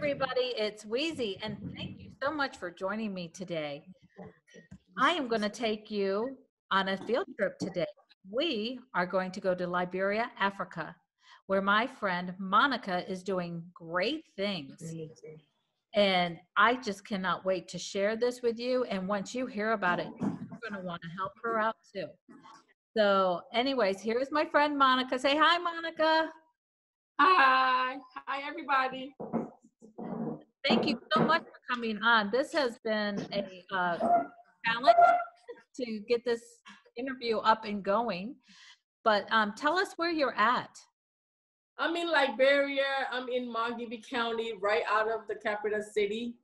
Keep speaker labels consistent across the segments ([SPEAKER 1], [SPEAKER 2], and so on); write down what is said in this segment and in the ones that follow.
[SPEAKER 1] everybody, it's Weezy, and thank you so much for joining me today. I am going to take you on a field trip today. We are going to go to Liberia, Africa, where my friend Monica is doing great things. And I just cannot wait to share this with you. And once you hear about it, you're going to want to help her out too. So, anyways, here's my friend Monica. Say hi, Monica.
[SPEAKER 2] Hi. Hi, everybody.
[SPEAKER 1] Thank you so much for coming on. This has been a challenge to get this interview up and going. But tell us where you're at.
[SPEAKER 2] I'm in Liberia. I'm in Manley County, right out of the capital city.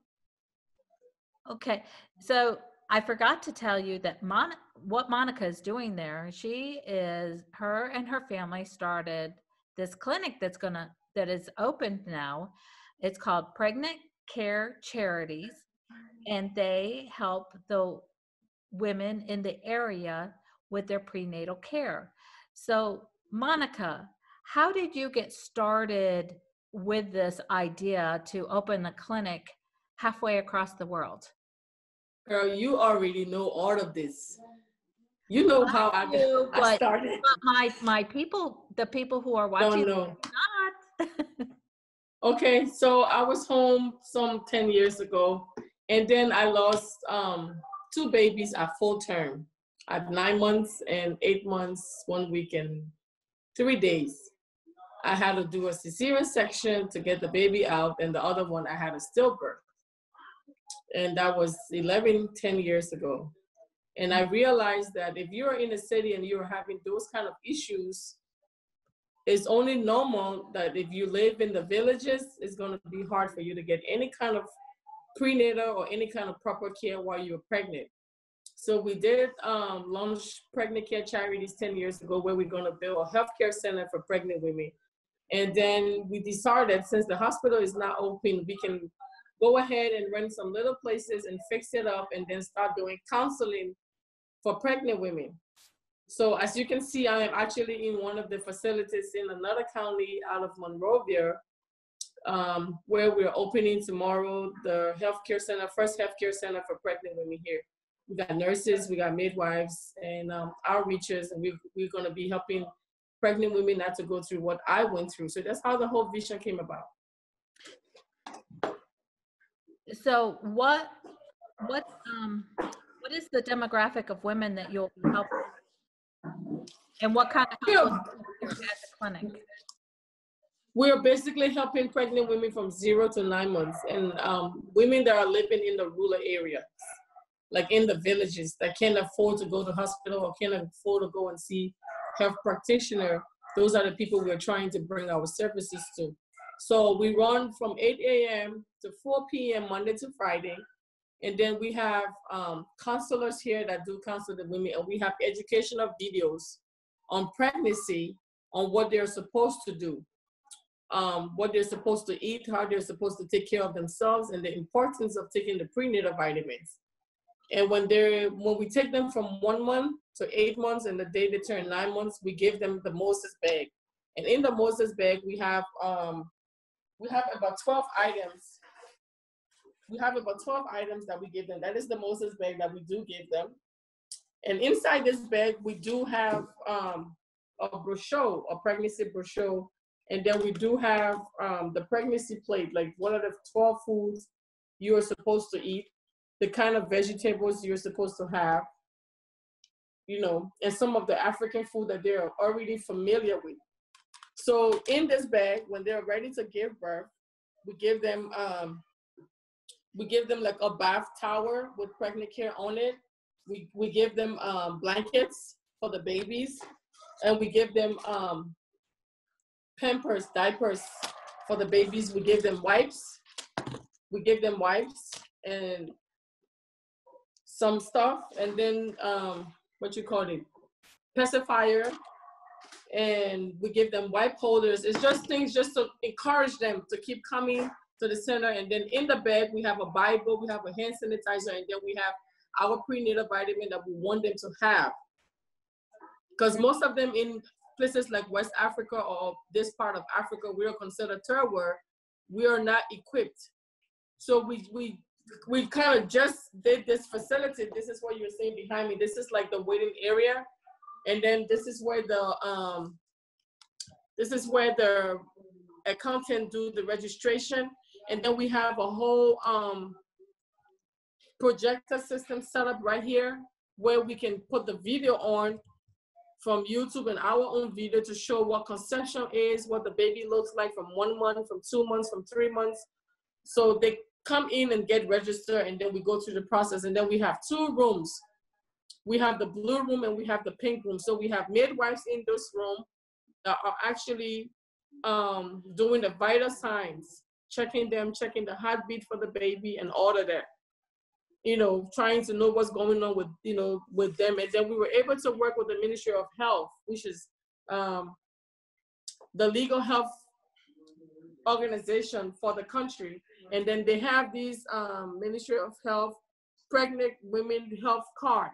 [SPEAKER 1] Okay, so I forgot to tell you that what Monica is doing there. Her and her family started this clinic that is open now. It's called Pregnant Care Charities, and they help the women in the area with their prenatal care. So, Monica, how did you get started with this idea to open a clinic halfway across the world?
[SPEAKER 2] Girl, you already know all of this. You know how I started.
[SPEAKER 1] But my people, the people who are watching,
[SPEAKER 2] don't know.
[SPEAKER 1] Not.
[SPEAKER 2] Okay, so I was home some 10 years ago, and then I lost 2 babies at full term, at 9 months and 8 months, 1 week and 3 days. I had to do a cesarean section to get the baby out, and the other one I had a stillbirth. And that was 10 years ago. And I realized that if you're in a city and you're having those kind of issues, it's only normal that if you live in the villages, it's going to be hard for you to get any kind of prenatal or any kind of proper care while you're pregnant. So we did launch Pregnant Care Charities 10 years ago, where we're going to build a healthcare center for pregnant women. And then we decided, since the hospital is not open, we can go ahead and rent some little places and fix it up and then start doing counseling for pregnant women. So as you can see, I am actually in one of the facilities in another county out of Monrovia, where we're opening tomorrow the healthcare center, first healthcare center for pregnant women here. We got nurses, we got midwives, and outreachers, and we're going to be helping pregnant women not to go through what I went through. So that's how the whole vision came about.
[SPEAKER 1] So what is the demographic of women that you'll be helping? And what kind of help will you at the clinic?
[SPEAKER 2] We're basically helping pregnant women from 0 to 9 months, and women that are living in the rural areas, like in the villages, that can't afford to go to hospital or can't afford to go and see health practitioner. Those are the people we're trying to bring our services to. So we run from 8 a.m. to 4 p.m. Monday to Friday. And then we have counselors here that do counsel the women, and we have educational videos on pregnancy, on what they're supposed to do, what they're supposed to eat, how they're supposed to take care of themselves, and the importance of taking the prenatal vitamins. And when we take them from 1 month to 8 months, and the day they turn 9 months, we give them the Moses bag. And in the Moses bag, we have about 12 items. We have about 12 items that we give them. That is the Moses bag that we do give them. And inside this bag, we do have a brochure, a pregnancy brochure. And then we do have the pregnancy plate, like what are the 12 foods you are supposed to eat, the kind of vegetables you're supposed to have, and some of the African food that they're already familiar with. So in this bag, when they're ready to give birth, we give them like a bath towel with pregnant care on it. We give them blankets for the babies, and we give them Pampers, diapers for the babies. We give them wipes. And some stuff, and then pacifier, and we give them wipe holders. It's just things just to encourage them to keep coming to the center. And then in the bag, we have a Bible, we have a hand sanitizer, and then we have our prenatal vitamin that we want them to have. Because most of them in places like West Africa or this part of Africa, we are considered third world. we are not equipped. So we kind of just did this facility. This is what you're seeing behind me. This is like the waiting area, and then this is where the accountant do the registration, and then we have a whole projector system set up right here where we can put the video on from YouTube and our own video to show what conception is, what the baby looks like from 1 month, from 2 months, from 3 months. So they come in and get registered, and then we go through the process. And then we have 2 rooms. We have the blue room and we have the pink room. So we have midwives in this room that are actually doing the vital signs, checking the heartbeat for the baby and all of that. You know, trying to know what's going on with, you know, with them. And then we were able to work with the Ministry of Health, which is the legal health organization for the country. And then they have these Ministry of Health pregnant women health card.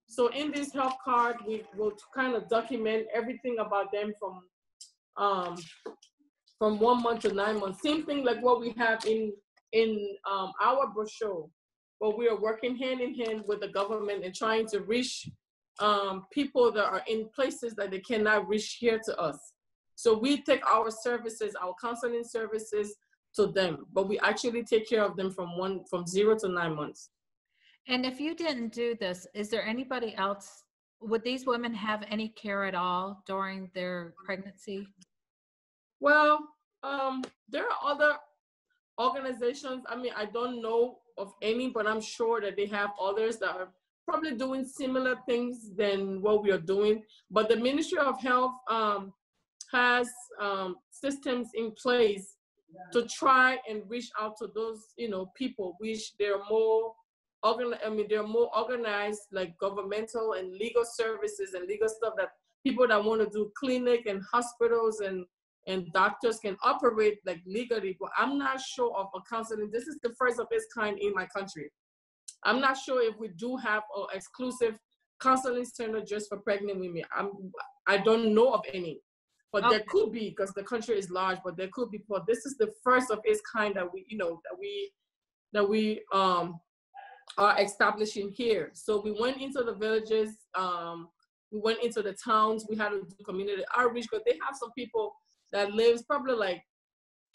[SPEAKER 2] So in this health card, we will kind of document everything about them from 1 month to 9 months. Same thing like what we have in our brochure. But we are working hand in hand with the government and trying to reach people that are in places that they cannot reach here to us. So we take our services, our counseling services to them, but we actually take care of them from 0 to 9 months.
[SPEAKER 1] And if you didn't do this, is there anybody else, would these women have any care at all during their pregnancy?
[SPEAKER 2] Well, there are other organizations. I mean, I don't know of any, but I'm sure that they have others that are probably doing similar things than what we are doing. But the Ministry of Health has systems in place to try and reach out to those, you know, people which they're more organized, like governmental and legal services and legal stuff, that people that want to do clinic and hospitals and doctors can operate like legally. But I'm not sure of a counseling. This is the first of its kind in my country. I'm not sure if we do have an exclusive counseling center just for pregnant women. I don't know of any, but
[SPEAKER 1] Okay.
[SPEAKER 2] there could be, because the country is large. But there could be. But this is the first of its kind that we, you know, that we are establishing here. So we went into the villages. We went into the towns. We had to do community outreach, because they have some people that lives probably like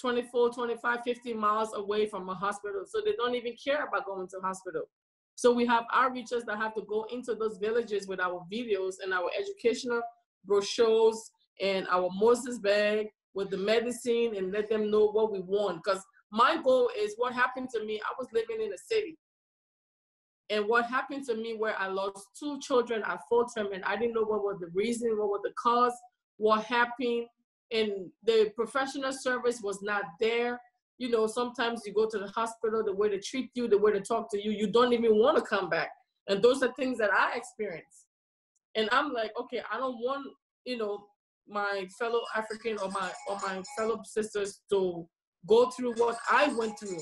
[SPEAKER 2] 24, 25, 50 miles away from a hospital. So they don't even care about going to hospital. So we have outreachers that have to go into those villages with our videos and our educational brochures and our Moses bag with the medicine, and let them know what we want. Because my goal is, what happened to me, I was living in a city. And what happened to me, where I lost 2 children at full term, and I didn't know what was the reason, what was the cause, what happened. And the professional service was not there. You know, sometimes you go to the hospital, the way they treat you, the way they talk to you, you don't even want to come back. And those are things that I experienced. And I'm like, okay, I don't want, you know, my fellow African or my fellow sisters to go through what I went through,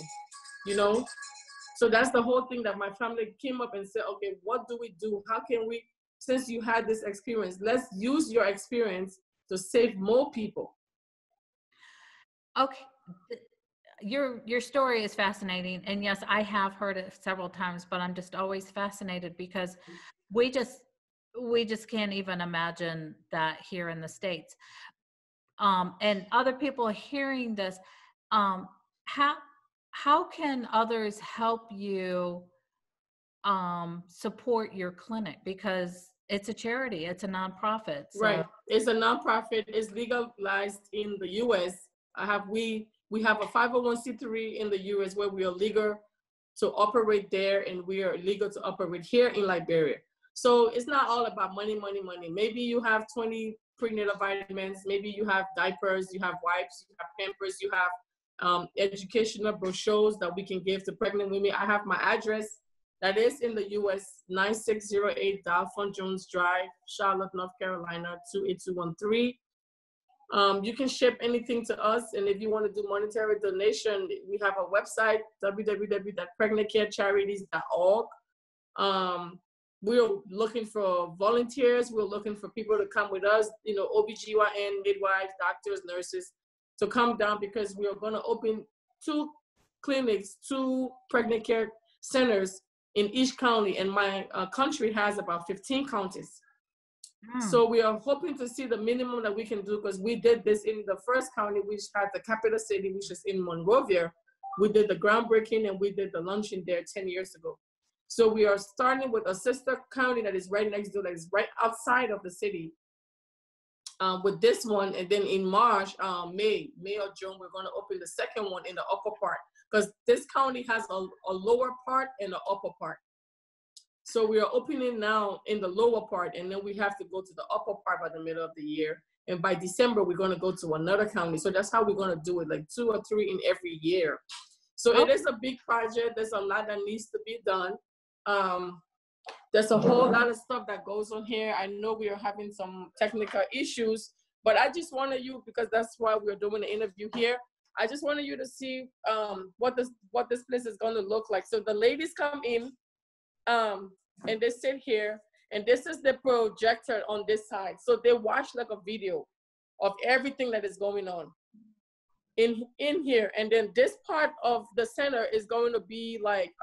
[SPEAKER 2] you know? So that's the whole thing that my family came up and said, okay, what do we do? How can we, since you had this experience, let's use your experience to save more people.
[SPEAKER 1] Okay. Your story is fascinating. And yes, I have heard it several times, but I'm just always fascinated, because we just can't even imagine that here in the States. And other people hearing this, how can others help you support your clinic? Because it's a charity, it's a nonprofit. So.
[SPEAKER 2] Right, it's a nonprofit. It's legalized in the U.S. We have a 501c3 in the U.S. where we are legal to operate there, and we are legal to operate here in Liberia. So it's not all about money, money, money. Maybe you have 20 prenatal vitamins, maybe you have diapers, you have wipes, you have Pampers, you have educational brochures that we can give to pregnant women. I have my address that is in the U.S., 9608 Dalphon Jones Drive, Charlotte, North Carolina, 28213. You can ship anything to us, and if you want to do monetary donation, we have a website, www.pregnantcarecharities.org. We're looking for volunteers. We're looking for people to come with us, you know, OBGYN, midwives, doctors, nurses, to come down, because we are going to open two clinics, two pregnant care centers in each county, and my country has about 15 counties. So we are hoping to see the minimum that we can do, because we did this in the first county, which had the capital city, which is in Monrovia. We did the groundbreaking and we did the luncheon there 10 years ago. So we are starting with a sister county that is right next door, that is right outside of the city, with this one. And then in March, May or June, we're going to open the second one in the upper part, because this county has a lower part and an upper part. So we are opening now in the lower part, and then we have to go to the upper part by the middle of the year. And by December, we're going to go to another county. So that's how we're going to do it, like 2 or 3 in every year. So it is a big project. There's a lot that needs to be done. There's a whole lot of stuff that goes on here. I know we are having some technical issues, but I just wanted you, because that's why we're doing the interview here, I just wanted you to see what this place is going to look like. So the ladies come in, and they sit here, and this is the projector on this side. So they watch like a video of everything that is going on in here. And then this part of the center is going to be like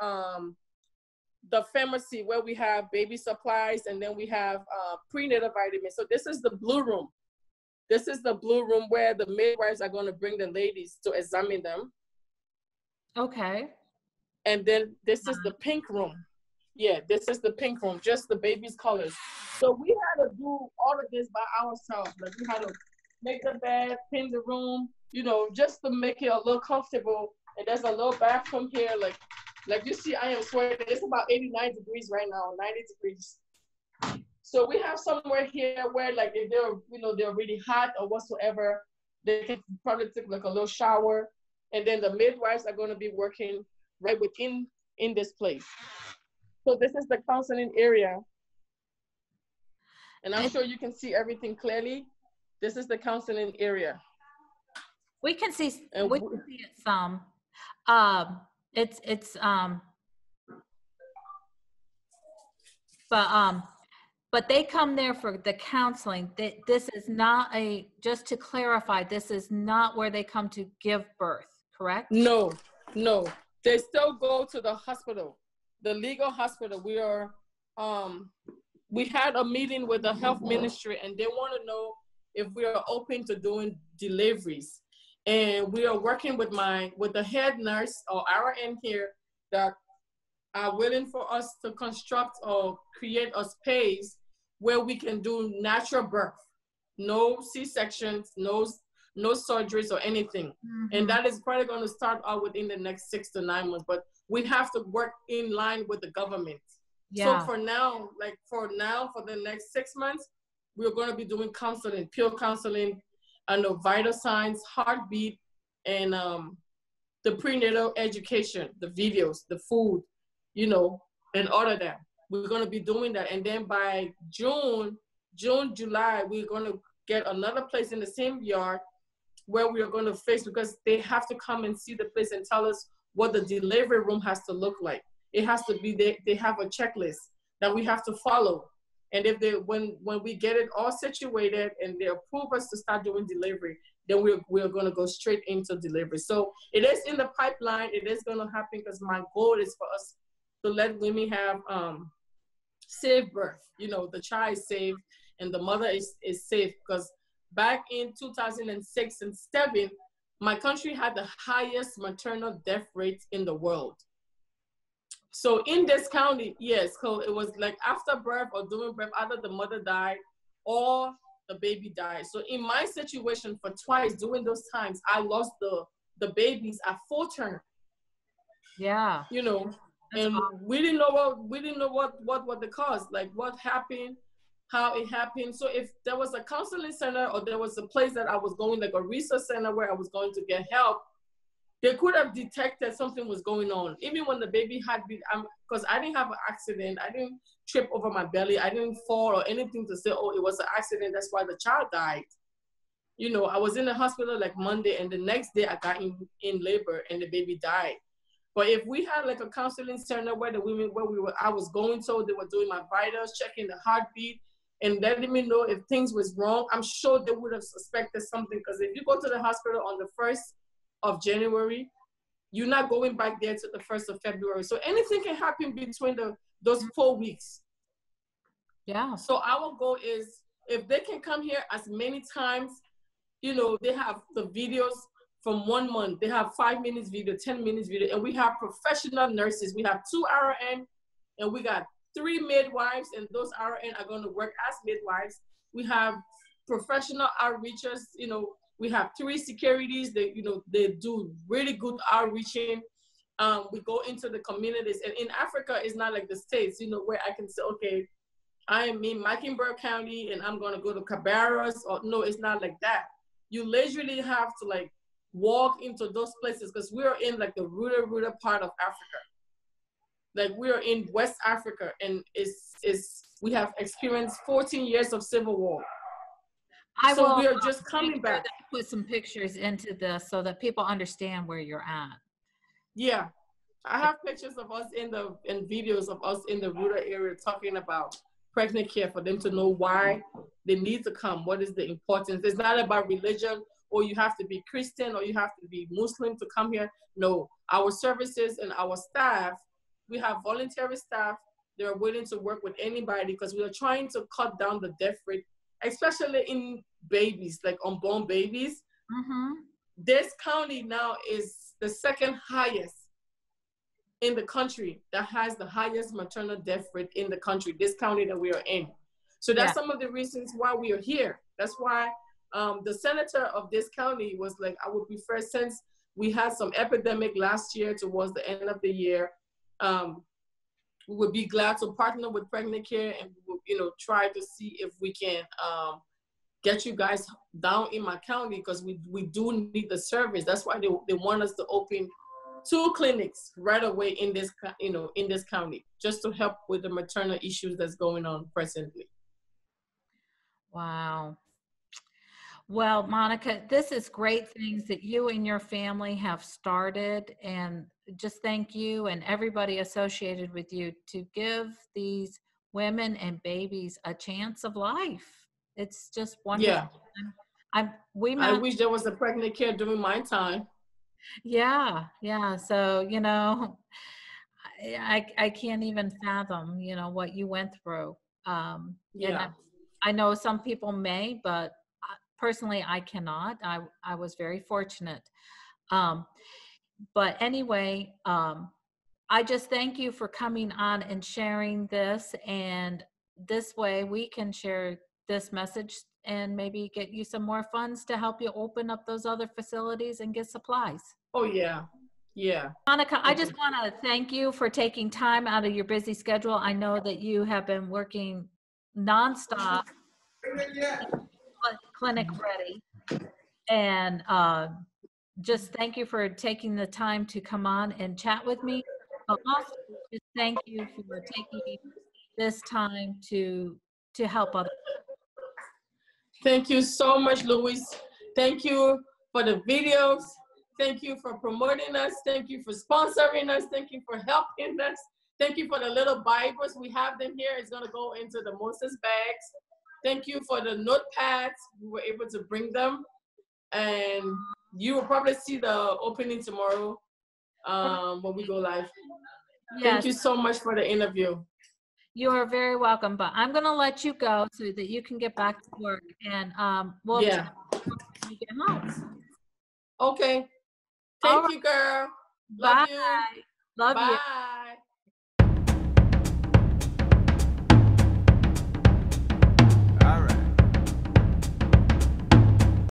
[SPEAKER 2] the pharmacy, where we have baby supplies, and then we have prenatal vitamins. So this is the blue room. This is the blue room where the midwives are going to bring the ladies to examine them.
[SPEAKER 1] Okay.
[SPEAKER 2] And then this is the pink room. Yeah, this is the pink room, just the baby's colors. So we had to do all of this by ourselves. Like, we had to make the bed, clean the room, you know, just to make it a little comfortable. And there's a little bathroom here. Like you see, I am sweating. It's about 89 degrees right now, 90 degrees. So we have somewhere here where, like, if they're, you know, they're really hot or whatsoever, they can probably take like a little shower. And then the midwives are going to be working right within this place. So this is the counseling area. And I'm sure you can see everything clearly. This is the counseling area.
[SPEAKER 1] We can see,
[SPEAKER 2] and
[SPEAKER 1] we can see it some. But they come there for the counseling. This is not just to clarify, this is not where they come to give birth, correct?
[SPEAKER 2] No. They still go to the hospital, the legal hospital. We had a meeting with the health ministry, and they want to know if we are open to doing deliveries. And we are working with the head nurse or RN here that are willing for us to construct or create a space where we can do natural birth, no C-sections, no surgeries or anything. Mm-hmm. And that is probably going to start out within the next 6 to 9 months, but we have to work in line with the government. Yeah. So for now, for the next 6 months, we're going to be doing counseling, pure counseling, and the vital signs, heartbeat, and the prenatal education, the videos, the food, you know, and all of that. We're going to be doing that. And then by June, July, we're going to get another place in the same yard where we are going to face, because they have to come and see the place and tell us what the delivery room has to look like. It has to be, they have a checklist that we have to follow. And if when we get it all situated and they approve us to start doing delivery, then we're going to go straight into delivery. So it is in the pipeline. It is going to happen, because my goal is for us to let women have safe birth. You know, the child is safe and the mother is safe. Because back in 2006 and 2007, my country had the highest maternal death rate in the world. So in this county, yes, so it was like after birth or during birth, either the mother died or the baby died. So in my situation, for twice during those times, I lost the babies at full term.
[SPEAKER 1] Yeah.
[SPEAKER 2] You know, and we didn't know what the cause, like what happened, how it happened. So if there was a counseling center or there was a place that I was going, like a research center where I was going to get help, they could have detected something was going on. Even when the baby had been, because I didn't have an accident, I didn't trip over my belly, I didn't fall or anything to say, oh, it was an accident, that's why the child died. You know, I was in the hospital like Monday, and the next day I got in labor and the baby died. But if we had like a counseling center where the women, I was going to, they were doing my vitals, checking the heartbeat, and letting me know if things was wrong, I'm sure they would have suspected something. Because if you go to the hospital on the 1st of January, You're not going back there to the 1st of February. So anything can happen between those 4 weeks.
[SPEAKER 1] Yeah.
[SPEAKER 2] So our goal is, if they can come here as many times, you know, they have the videos from 1 month. They have 5 minutes video, 10 minutes video, and we have professional nurses. We have 2 RN, and we got 3 midwives, and those RN are going to work as midwives. We have professional outreachers. You know, we have 3 securities. They, you know, they do really good outreaching. We go into the communities, and in Africa, it's not like the States, you know, where I can say, okay, I am in Mecklenburg County and I'm gonna go to Cabarrus, or no, it's not like that. You literally have to like walk into those places, because we're in like the rural part of Africa. Like we're in West Africa, and we have experienced 14 years of civil war. So we are just coming back.
[SPEAKER 1] Put some pictures into this so that people understand where you're at.
[SPEAKER 2] Yeah, I have pictures of us and videos of us in the rural area talking about pregnant care, for them to know why they need to come. What is the importance? It's not about religion, or you have to be Christian, or you have to be Muslim to come here. No, our services and our staff, we have voluntary staff. They're willing to work with anybody, because we are trying to cut down the death rate, especially in babies, like unborn babies.
[SPEAKER 1] Mm-hmm.
[SPEAKER 2] This county now is the 2nd highest in the country that has the highest maternal death rate in the country, this county that we are in. So that's some of the reasons why we are here. That's why the senator of this county was like, I would prefer, since we had some epidemic last year towards the end of the year, we would be glad to partner with Pregnant Care, and we will, you know, try to see if we can get you guys down in my county, because we do need the service. That's why they want us to open 2 clinics right away in this, you know, in this county, just to help with the maternal issues that's going on presently.
[SPEAKER 1] Wow. Well, Monica, this is great things that you and your family have started, and just thank you and everybody associated with you to give these women and babies a chance of life. It's just wonderful.
[SPEAKER 2] Yeah.
[SPEAKER 1] I
[SPEAKER 2] wish there was a Pregnant Care during my time.
[SPEAKER 1] Yeah. So, you know, I can't even fathom, you know, what you went through. And I know some people may, but personally, I cannot. I was very fortunate. But anyway, I just thank you for coming on and sharing this. And this way we can share this message and maybe get you some more funds to help you open up those other facilities and get supplies.
[SPEAKER 2] Oh, yeah. Yeah.
[SPEAKER 1] Monica, I just want to thank you for taking time out of your busy schedule. I know that you have been working nonstop, clinic ready, and just thank you for taking the time to come on and chat with me. But also, just thank you for taking this time to help others.
[SPEAKER 2] Thank you so much, Louise. Thank you for the videos. Thank you for promoting us. Thank you for sponsoring us. Thank you for helping us. Thank you for the little Bibles. We have them here. It's going to go into the Moses bags. Thank you for the notepads. We were able to bring them. And you will probably see the opening tomorrow when we go live. Yes. Thank you so much for the interview.
[SPEAKER 1] You are very welcome, but I'm going to let you go so that you can get back to work, and we'll chat when you get home.
[SPEAKER 2] Okay. Thank you, girl. Love you.
[SPEAKER 1] Love you.
[SPEAKER 2] Bye.